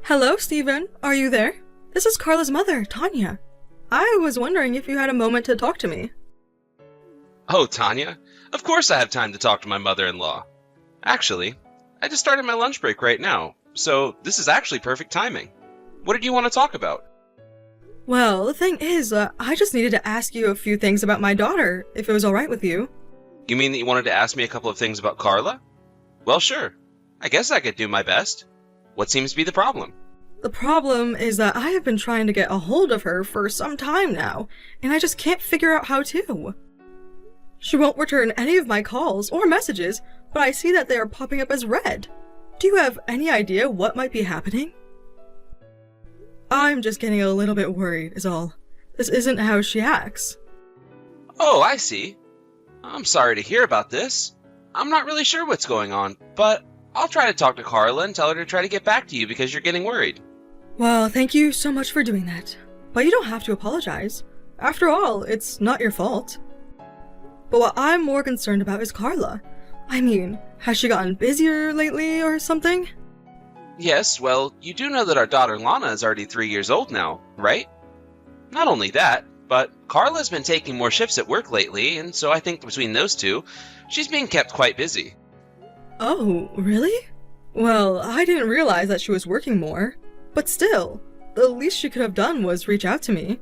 Hello, Stephen. Are you there? This is Carla's mother, Tanya. I was wondering if you had a moment to talk to me. Oh, Tanya. Of course I have time to talk to my mother-in-law. Actually, I just started my lunch break right now, so this is actually perfect timing. What did you want to talk about? Well, the thing is, I just needed to ask you a few things about my daughter, if it was alright with you. You mean that you wanted to ask me a couple of things about Carla? Well, sure. I guess I could do my best. What seems to be the problem? The problem is that I have been trying to get a hold of her for some time now, and I just can't figure out how to. She won't return any of my calls or messages, but I see that they are popping up as read. Do you have any idea what might be happening? I'm just getting a little bit worried, is all. This isn't how she acts. Oh, I see. I'm sorry to hear about this. I'm not really sure what's going on, but I'll try to talk to Carla and tell her to try to get back to you because you're getting worried. Well, thank you so much for doing that. But you don't have to apologize. After all, it's not your fault. But what I'm more concerned about is Carla. I mean, has she gotten busier lately or something? Yes, well, you do know that our daughter Lana is already 3 years old now, right? Not only that, but Carla's been taking more shifts at work lately, and so I think between those two, she's being kept quite busy. Oh, really? Well, I didn't realize that she was working more. But still, the least she could have done was reach out to me.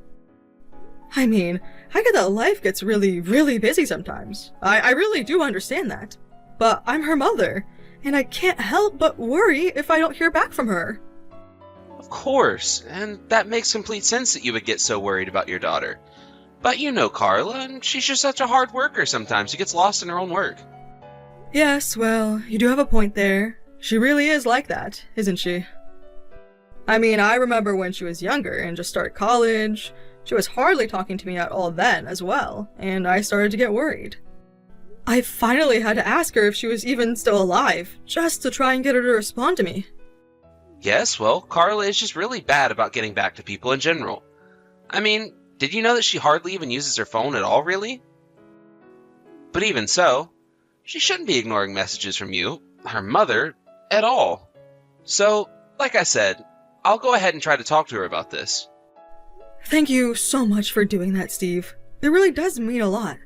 I mean, I get that life gets really, really busy sometimes. I really do understand that. But I'm her mother, and I can't help but worry if I don't hear back from her. Of course, and that makes complete sense that you would get so worried about your daughter. But you know Carla, and she's just such a hard worker sometimes. She gets lost in her own work. Yes, well, you do have a point there. She really is like that, isn't she? I mean, I remember when she was younger and just started college. She was hardly talking to me at all then as well, and I started to get worried. I finally had to ask her if she was even still alive, just to try and get her to respond to me. Yes, well, Carla is just really bad about getting back to people in general. I mean, did you know that she hardly even uses her phone at all, really? But even so, she shouldn't be ignoring messages from you, her mother, at all. So, like I said, I'll go ahead and try to talk to her about this. Thank you so much for doing that, Steve. It really does mean a lot.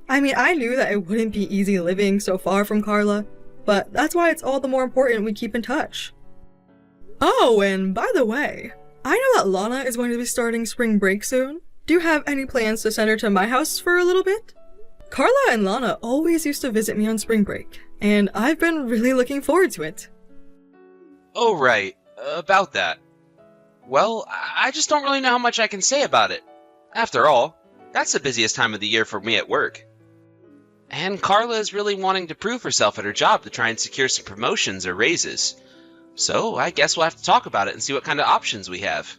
I mean, I knew that it wouldn't be easy living so far from Carla, but that's why it's all the more important we keep in touch. Oh, and by the way, I know that Lana is going to be starting spring break soon. Do you have any plans to send her to my house for a little bit? Carla and Lana always used to visit me on spring break, and I've been really looking forward to it. Oh, right. About that. Well, I just don't really know how much I can say about it. After all, that's the busiest time of the year for me at work. And Carla is really wanting to prove herself at her job to try and secure some promotions or raises. So I guess we'll have to talk about it and see what kind of options we have.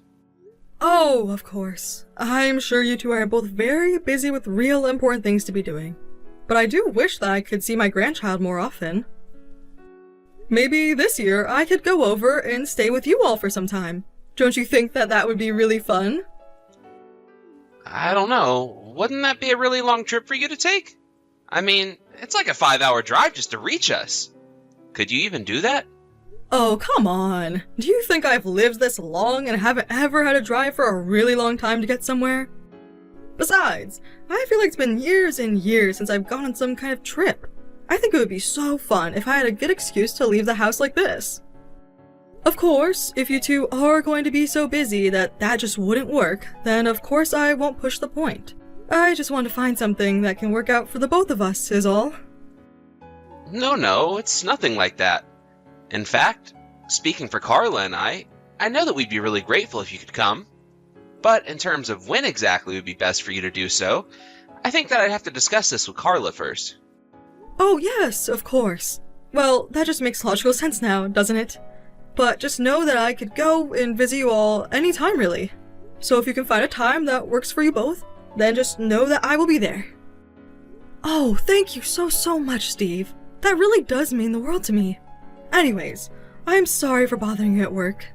Oh, of course. I'm sure you two are both very busy with real important things to be doing. But I do wish that I could see my grandchild more often. Maybe this year I could go over and stay with you all for some time. Don't you think that that would be really fun? I don't know. Wouldn't that be a really long trip for you to take? I mean, it's like a 5-hour drive just to reach us. Could you even do that? Oh, come on. Do you think I've lived this long and haven't ever had to drive for a really long time to get somewhere? Besides, I feel like it's been years and years since I've gone on some kind of trip. I think it would be so fun if I had a good excuse to leave the house like this. Of course, if you two are going to be so busy that just wouldn't work, then of course I won't push the point. I just want to find something that can work out for the both of us, is all. No, it's nothing like that. In fact, speaking for Carla and I know that we'd be really grateful if you could come. But in terms of when exactly would be best for you to do so, I think that I'd have to discuss this with Carla first. Oh yes, of course. Well, that just makes logical sense now, doesn't it? But just know that I could go and visit you all anytime, really. So if you can find a time that works for you both, then just know that I will be there. Oh, thank you so much, Steve. That really does mean the world to me. Anyways, I'm sorry for bothering you at work.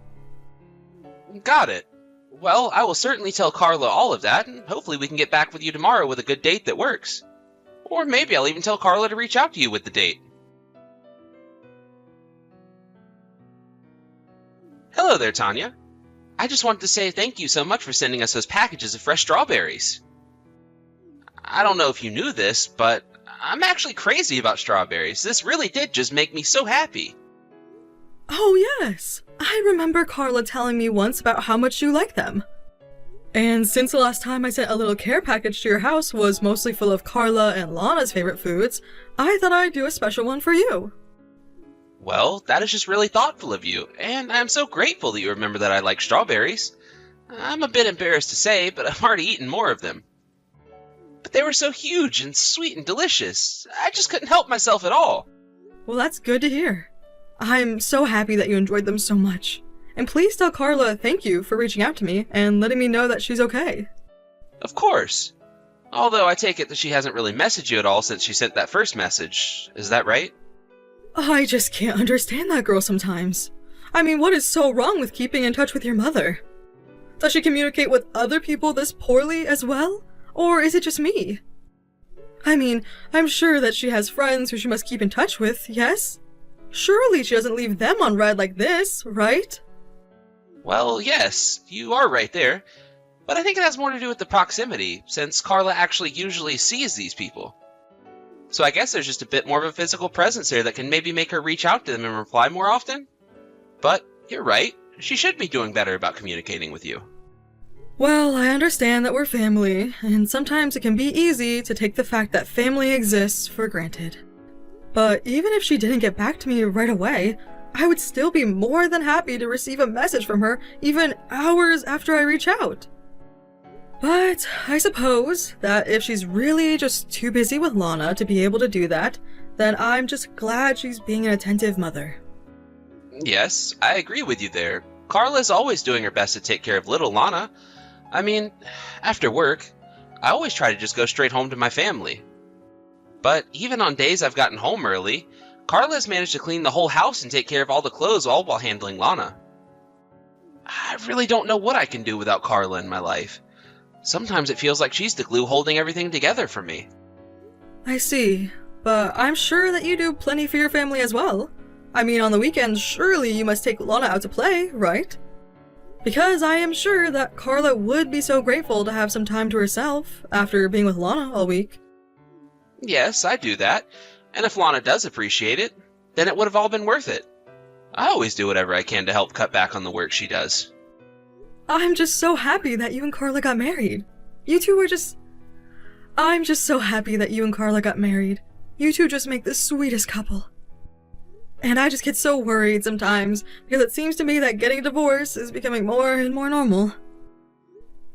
Got it. Well, I will certainly tell Carla all of that, and hopefully we can get back with you tomorrow with a good date that works. Or maybe I'll even tell Carla to reach out to you with the date. Hello there, Tanya. I just wanted to say thank you so much for sending us those packages of fresh strawberries. I don't know if you knew this, but I'm actually crazy about strawberries. This really did just make me so happy. Oh, yes. I remember Carla telling me once about how much you like them. And since the last time I sent a little care package to your house was mostly full of Carla and Lana's favorite foods, I thought I'd do a special one for you. Well, that is just really thoughtful of you, and I'm so grateful that you remember that I like strawberries. I'm a bit embarrassed to say, but I've already eaten more of them. But they were so huge and sweet and delicious, I just couldn't help myself at all. Well, that's good to hear. I'm so happy that you enjoyed them so much. And please tell Carla thank you for reaching out to me and letting me know that she's okay. Of course. Although I take it that she hasn't really messaged you at all since she sent that first message. Is that right? I just can't understand that girl sometimes. I mean, what is so wrong with keeping in touch with your mother? Does she communicate with other people this poorly as well? Or is it just me? I mean, I'm sure that she has friends who she must keep in touch with, yes? Surely she doesn't leave them on red like this, right? Well, yes, you are right there. But I think it has more to do with the proximity, since Carla actually usually sees these people. So I guess there's just a bit more of a physical presence there that can maybe make her reach out to them and reply more often. But you're right, she should be doing better about communicating with you. Well, I understand that we're family, and sometimes it can be easy to take the fact that family exists for granted. But even if she didn't get back to me right away, I would still be more than happy to receive a message from her even hours after I reach out. But I suppose that if she's really just too busy with Lana to be able to do that, then I'm just glad she's being an attentive mother. Yes, I agree with you there. Carla's always doing her best to take care of little Lana. I mean, after work, I always try to just go straight home to my family. But even on days I've gotten home early, Carla's managed to clean the whole house and take care of all the clothes all while handling Lana. I really don't know what I can do without Carla in my life. Sometimes it feels like she's the glue holding everything together for me. I see, but I'm sure that you do plenty for your family as well. I mean, on the weekends, surely you must take Lana out to play, right? Because I am sure that Carla would be so grateful to have some time to herself after being with Lana all week. Yes, I do that. And if Lana does appreciate it, then it would have all been worth it. I always do whatever I can to help cut back on the work she does. I'm just so happy that you and Carla got married. You two are just... I'm just so happy that you and Carla got married. You two just make the sweetest couple. And I just get so worried sometimes, because it seems to me that getting a divorce is becoming more and more normal.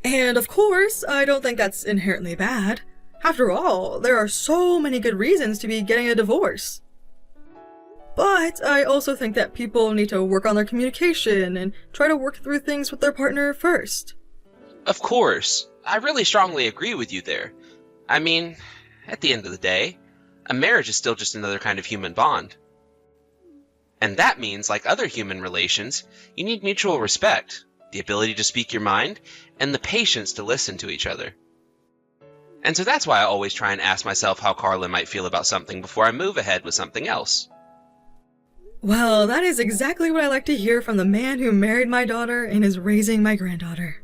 And of course, I don't think that's inherently bad. After all, there are so many good reasons to be getting a divorce. But I also think that people need to work on their communication and try to work through things with their partner first. Of course, I really strongly agree with you there. I mean, at the end of the day, a marriage is still just another kind of human bond. And that means, like other human relations, you need mutual respect, the ability to speak your mind, and the patience to listen to each other. And so that's why I always try and ask myself how Carla might feel about something before I move ahead with something else. Well, that is exactly what I like to hear from the man who married my daughter and is raising my granddaughter.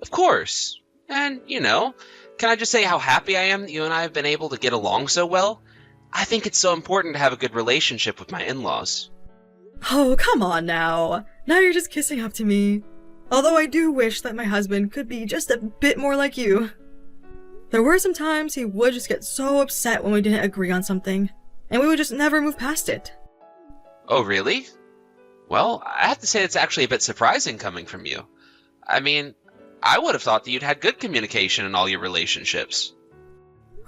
Of course. And, can I just say how happy I am that you and I have been able to get along so well? I think it's so important to have a good relationship with my in-laws. Oh, come on now. Now you're just kissing up to me. Although I do wish that my husband could be just a bit more like you. There were some times he would just get so upset when we didn't agree on something, and we would just never move past it. Oh, really? Well, I have to say it's actually a bit surprising coming from you. I mean, I would have thought that you'd had good communication in all your relationships.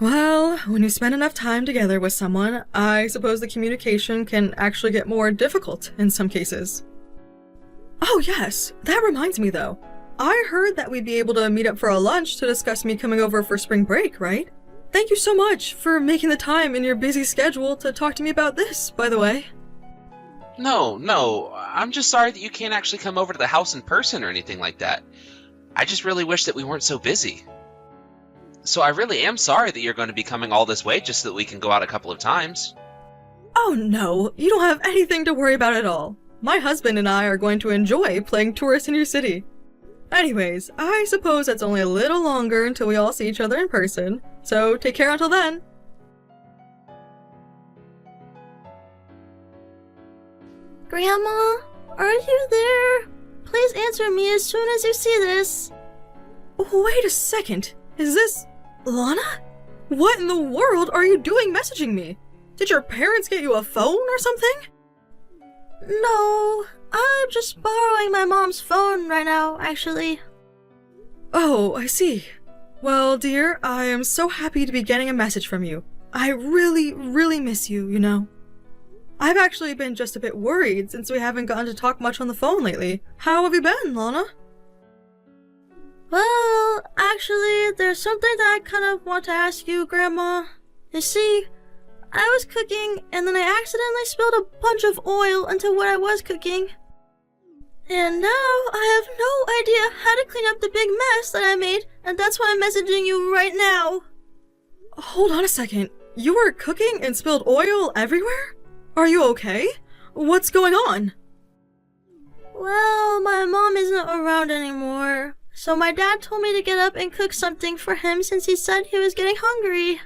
Well, when you spend enough time together with someone, I suppose the communication can actually get more difficult in some cases. Oh yes, that reminds me though. I heard that we'd be able to meet up for a lunch to discuss me coming over for spring break, right? Thank you so much for making the time in your busy schedule to talk to me about this, by the way. No, I'm just sorry that you can't actually come over to the house in person or anything like that. I just really wish that we weren't so busy. So I really am sorry that you're going to be coming all this way just so that we can go out a couple of times. Oh no, you don't have anything to worry about at all. My husband and I are going to enjoy playing tourists in your city. Anyways, I suppose that's only a little longer until we all see each other in person, so take care until then. Grandma, are you there? Please answer me as soon as you see this. Wait a second. Is this Lana? What in the world are you doing messaging me? Did your parents get you a phone or something? No, I'm just borrowing my mom's phone right now, actually. Oh, I see. Well, dear, I am so happy to be getting a message from you. I really, really miss you, you know. I've actually been just a bit worried since we haven't gotten to talk much on the phone lately. How have you been, Lana? Well, actually, there's something that I kind of want to ask you, Grandma. You see, I was cooking and then I accidentally spilled a bunch of oil into what I was cooking. And now I have no idea how to clean up the big mess that I made, and that's why I'm messaging you right now. Hold on a second. You were cooking and spilled oil everywhere? Are you okay? What's going on? Well, my mom isn't around anymore, so my dad told me to get up and cook something for him since he said he was getting hungry.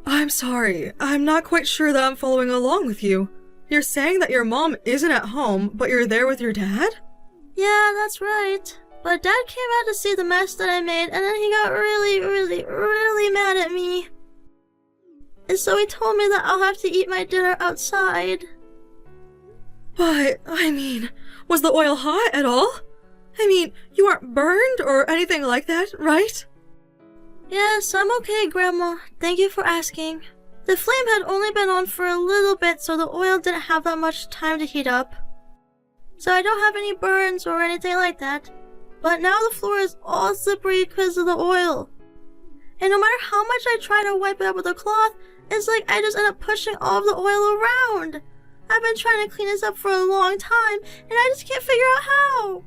I'm sorry. I'm not quite sure that I'm following along with you. You're saying that your mom isn't at home, but you're there with your dad? Yeah, that's right. But Dad came out to see the mess that I made, and then he got really mad at me. And so he told me that I'll have to eat my dinner outside. But, I mean, was the oil hot at all? I mean, you aren't burned or anything like that, right? Yes, I'm okay, Grandma. Thank you for asking. The flame had only been on for a little bit, so the oil didn't have that much time to heat up. So I don't have any burns or anything like that. But now the floor is all slippery because of the oil. And no matter how much I try to wipe it up with a cloth, it's like I just end up pushing all of the oil around. I've been trying to clean this up for a long time, and I just can't figure out how.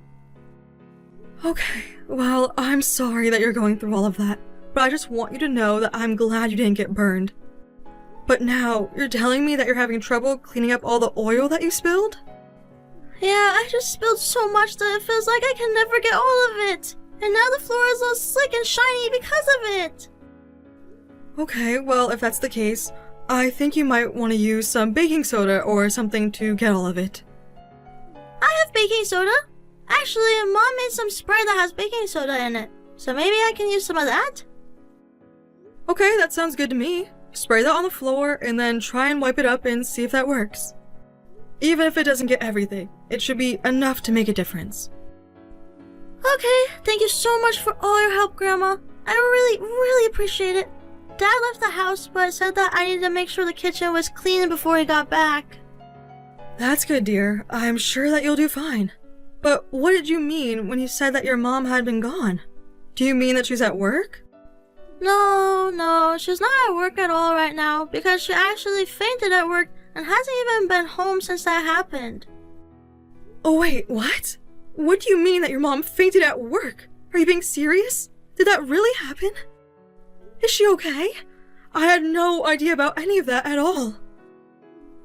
Okay, well, I'm sorry that you're going through all of that, but I just want you to know that I'm glad you didn't get burned. But now, you're telling me that you're having trouble cleaning up all the oil that you spilled? Yeah, I just spilled so much that it feels like I can never get all of it. And now the floor is all slick and shiny because of it. Okay, well, if that's the case, I think you might want to use some baking soda or something to get all of it. I have baking soda. Actually, Mom made some spray that has baking soda in it. So maybe I can use some of that? Okay, that sounds good to me. Spray that on the floor and then try and wipe it up and see if that works. Even if it doesn't get everything, it should be enough to make a difference. Okay, thank you so much for all your help, Grandma. I really appreciate it. Dad left the house, but said that I needed to make sure the kitchen was clean before he got back. That's good, dear. I'm sure that you'll do fine. But what did you mean when you said that your mom had been gone? Do you mean that she's at work? No, she's not at work at all right now because she actually fainted at work and hasn't even been home since that happened. Oh wait, what? What do you mean that your mom fainted at work? Are you being serious? Did that really happen? Is she okay? I had no idea about any of that at all.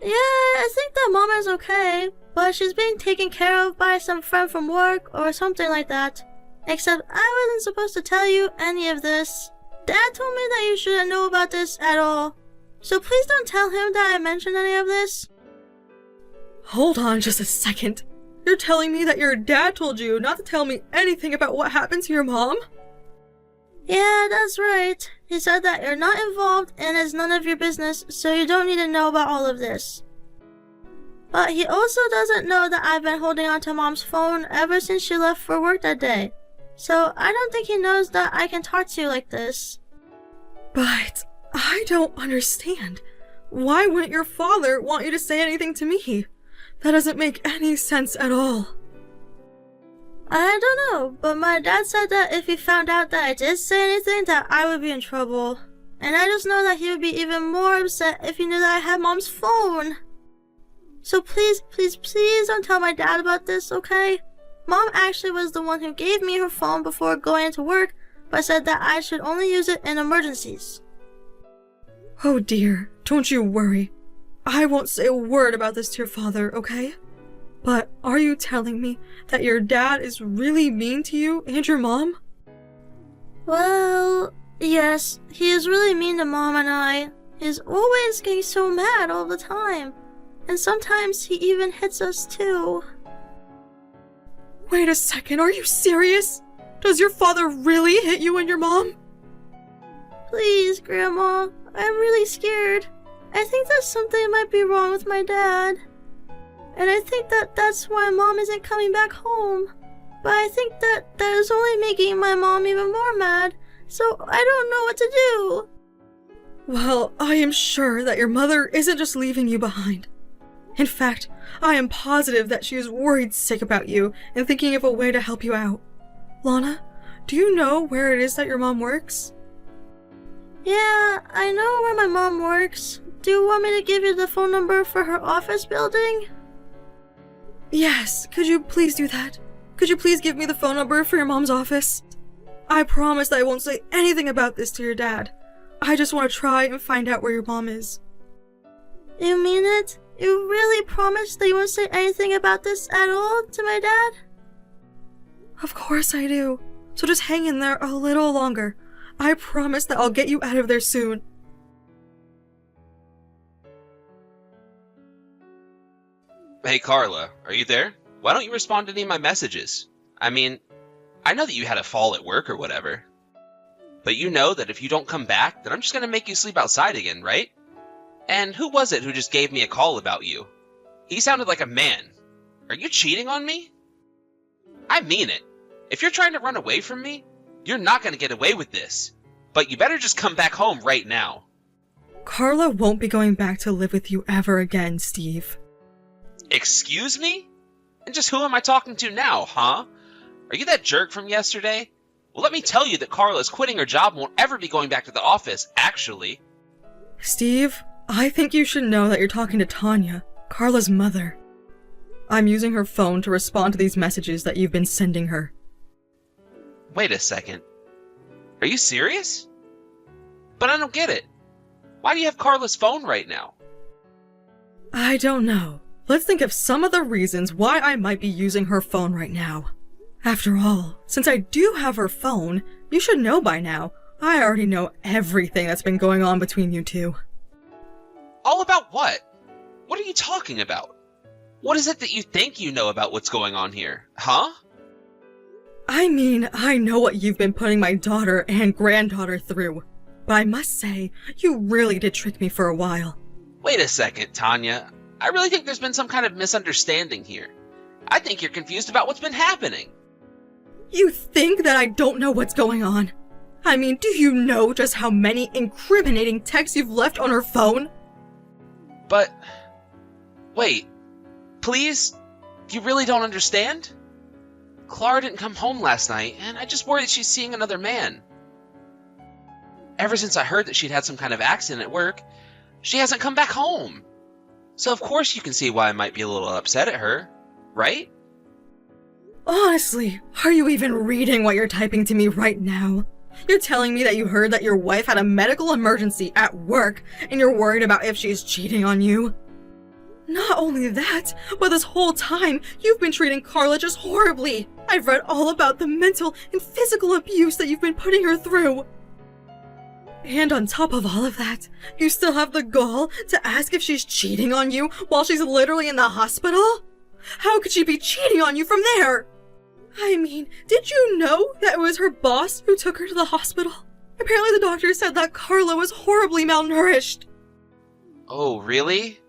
Yeah, I think that Mom is okay, but she's being taken care of by some friend from work or something like that. Except I wasn't supposed to tell you any of this. Dad told me that you shouldn't know about this at all. So please don't tell him that I mentioned any of this. Hold on just a second. You're telling me that your dad told you not to tell me anything about what happened to your mom? Yeah, that's right. He said that you're not involved and it's none of your business, so you don't need to know about all of this. But he also doesn't know that I've been holding on to Mom's phone ever since she left for work that day. So I don't think he knows that I can talk to you like this. But I don't understand. Why wouldn't your father want you to say anything to me? That doesn't make any sense at all. I don't know, but my dad said that if he found out that I did say anything, that I would be in trouble. And I just know that he would be even more upset if he knew that I had Mom's phone. So please don't tell my dad about this, okay? Mom actually was the one who gave me her phone before going into work, but said that I should only use it in emergencies. Oh dear, don't you worry. I won't say a word about this to your father, okay? But are you telling me that your dad is really mean to you and your mom? Well, yes, he is really mean to Mom and I. He's always getting so mad all the time. And sometimes he even hits us too. Wait a second, are you serious? Does your father really hit you and your mom? Please, Grandma, I'm really scared. I think that something might be wrong with my dad. And I think that that's why Mom isn't coming back home. But I think that is only making my mom even more mad, so I don't know what to do. Well, I am sure that your mother isn't just leaving you behind. In fact, I am positive that she is worried sick about you and thinking of a way to help you out. Lana, do you know where it is that your mom works? Yeah, I know where my mom works. Do you want me to give you the phone number for her office building? Yes, could you please do that? Could you please give me the phone number for your mom's office? I promise that I won't say anything about this to your dad. I just want to try and find out where your mom is. You mean it? You really promise that you won't say anything about this at all to my dad? Of course I do. So just hang in there a little longer. I promise that I'll get you out of there soon. Hey, Carla, are you there? Why don't you respond to any of my messages? I mean, I know that you had a fall at work or whatever. But you know that if you don't come back, then I'm just gonna make you sleep outside again, right? And who was it who just gave me a call about you? He sounded like a man. Are you cheating on me? I mean it. If you're trying to run away from me, you're not gonna get away with this. But you better just come back home right now. Carla won't be going back to live with you ever again, Steve. Excuse me? And just who am I talking to now, huh? Are you that jerk from yesterday? Well, let me tell you that Carla is quitting her job and won't ever be going back to the office, actually. Steve, I think you should know that you're talking to Tanya, Carla's mother. I'm using her phone to respond to these messages that you've been sending her. Wait a second. Are you serious? But I don't get it. Why do you have Carla's phone right now? I don't know. Let's think of some of the reasons why I might be using her phone right now. After all, since I do have her phone, you should know by now. I already know everything that's been going on between you two. All about what? What are you talking about? What is it that you think you know about what's going on here, huh? I mean, I know what you've been putting my daughter and granddaughter through. But I must say, you really did trick me for a while. Wait a second, Tanya. I really think there's been some kind of misunderstanding here. I think you're confused about what's been happening. You think that I don't know what's going on? I mean, do you know just how many incriminating texts you've left on her phone? But, wait, please? You really don't understand? Clara didn't come home last night, and I just worry that she's seeing another man. Ever since I heard that she'd had some kind of accident at work, she hasn't come back home. So of course you can see why I might be a little upset at her, right? Honestly, are you even reading what you're typing to me right now? You're telling me that you heard that your wife had a medical emergency at work, and you're worried about if she's cheating on you? Not only that, but this whole time, you've been treating Carla just horribly. I've read all about the mental and physical abuse that you've been putting her through. And on top of all of that, you still have the gall to ask if she's cheating on you while she's literally in the hospital? How could she be cheating on you from there? I mean, did you know that it was her boss who took her to the hospital? Apparently the doctor said that Carla was horribly malnourished. Oh, really?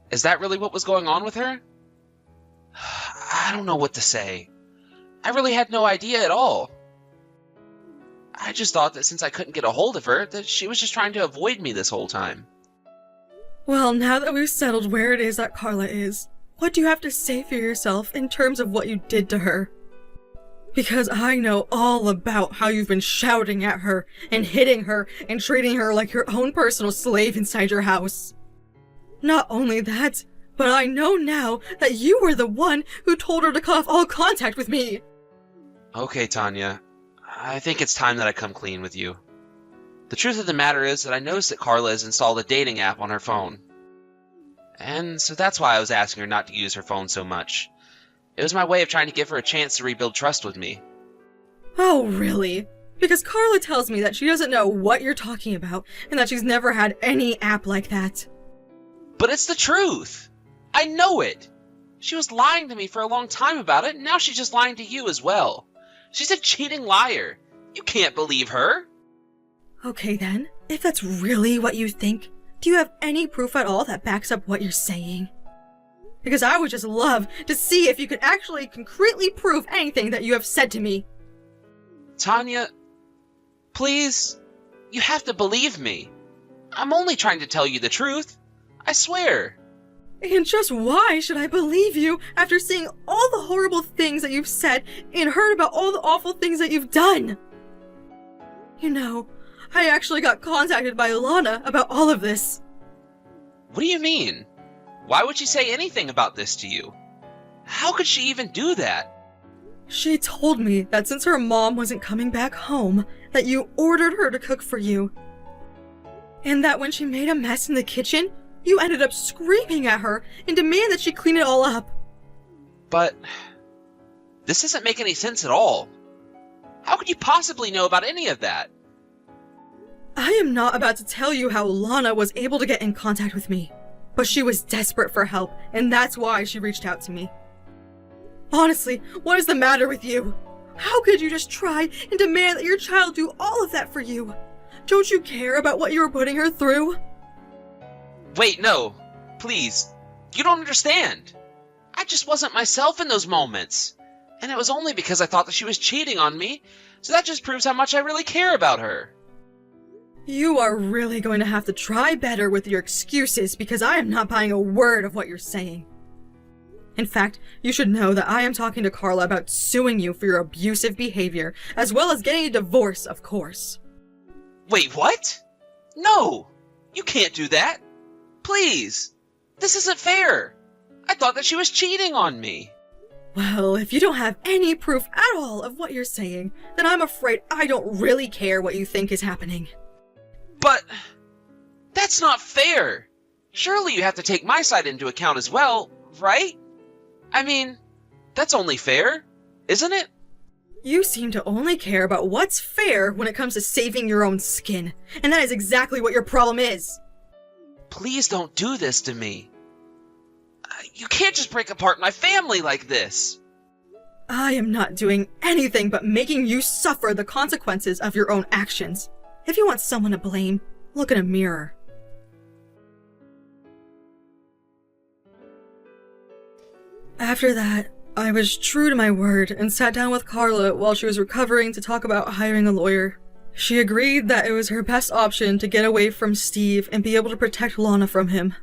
Is that really what was going on with her? I don't know what to say. I really had no idea at all. I just thought that since I couldn't get a hold of her, that she was just trying to avoid me this whole time. Well, now that we've settled where it is that Carla is, what do you have to say for yourself in terms of what you did to her? Because I know all about how you've been shouting at her and hitting her and treating her like your own personal slave inside your house. Not only that, but I know now that you were the one who told her to cut off all contact with me. Okay, Tanya. I think it's time that I come clean with you. The truth of the matter is that I noticed that Carla has installed a dating app on her phone. And so that's why I was asking her not to use her phone so much. It was my way of trying to give her a chance to rebuild trust with me. Oh, really? Because Carla tells me that she doesn't know what you're talking about and that she's never had any app like that. But it's the truth. I know it. She was lying to me for a long time about it, and now she's just lying to you as well. She's a cheating liar. You can't believe her. Okay then, if that's really what you think, do you have any proof at all that backs up what you're saying? Because I would just love to see if you could actually concretely prove anything that you have said to me. Tanya, please, you have to believe me. I'm only trying to tell you the truth. I swear. And just why should I believe you after seeing all the horrible things that you've said and heard about all the awful things that you've done? You know, I actually got contacted by Lana about all of this. What do you mean? Why would she say anything about this to you? How could she even do that? She told me that since her mom wasn't coming back home, that you ordered her to cook for you. And that when she made a mess in the kitchen, you ended up screaming at her and demanded that she clean it all up. But this doesn't make any sense at all. How could you possibly know about any of that? I am not about to tell you how Lana was able to get in contact with me, but she was desperate for help, and that's why she reached out to me. Honestly, what is the matter with you? How could you just try and demand that your child do all of that for you? Don't you care about what you were putting her through? Wait, no. Please. You don't understand. I just wasn't myself in those moments. And it was only because I thought that she was cheating on me, so that just proves how much I really care about her. You are really going to have to try better with your excuses because I am not buying a word of what you're saying. In fact, you should know that I am talking to Carla about suing you for your abusive behavior, as well as getting a divorce, of course. Wait, what? No! You can't do that! Please! This isn't fair! I thought that she was cheating on me! Well, if you don't have any proof at all of what you're saying, then I'm afraid I don't really care what you think is happening. But that's not fair! Surely you have to take my side into account as well, right? I mean, that's only fair, isn't it? You seem to only care about what's fair when it comes to saving your own skin, and that is exactly what your problem is. Please don't do this to me. You can't just break apart my family like this. I am not doing anything but making you suffer the consequences of your own actions. If you want someone to blame, look in a mirror. After that, I was true to my word and sat down with Carla while she was recovering to talk about hiring a lawyer. She agreed that it was her best option to get away from Steve and be able to protect Lana from him.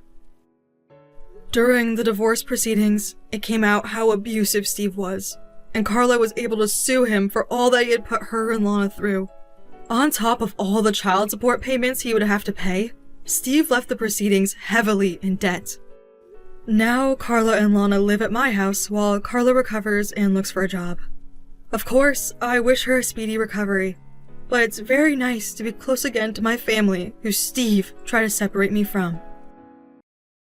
During the divorce proceedings, it came out how abusive Steve was, and Carla was able to sue him for all that he had put her and Lana through. On top of all the child support payments he would have to pay, Steve left the proceedings heavily in debt. Now Carla and Lana live at my house while Carla recovers and looks for a job. Of course, I wish her a speedy recovery, but it's very nice to be close again to my family who Steve tried to separate me from.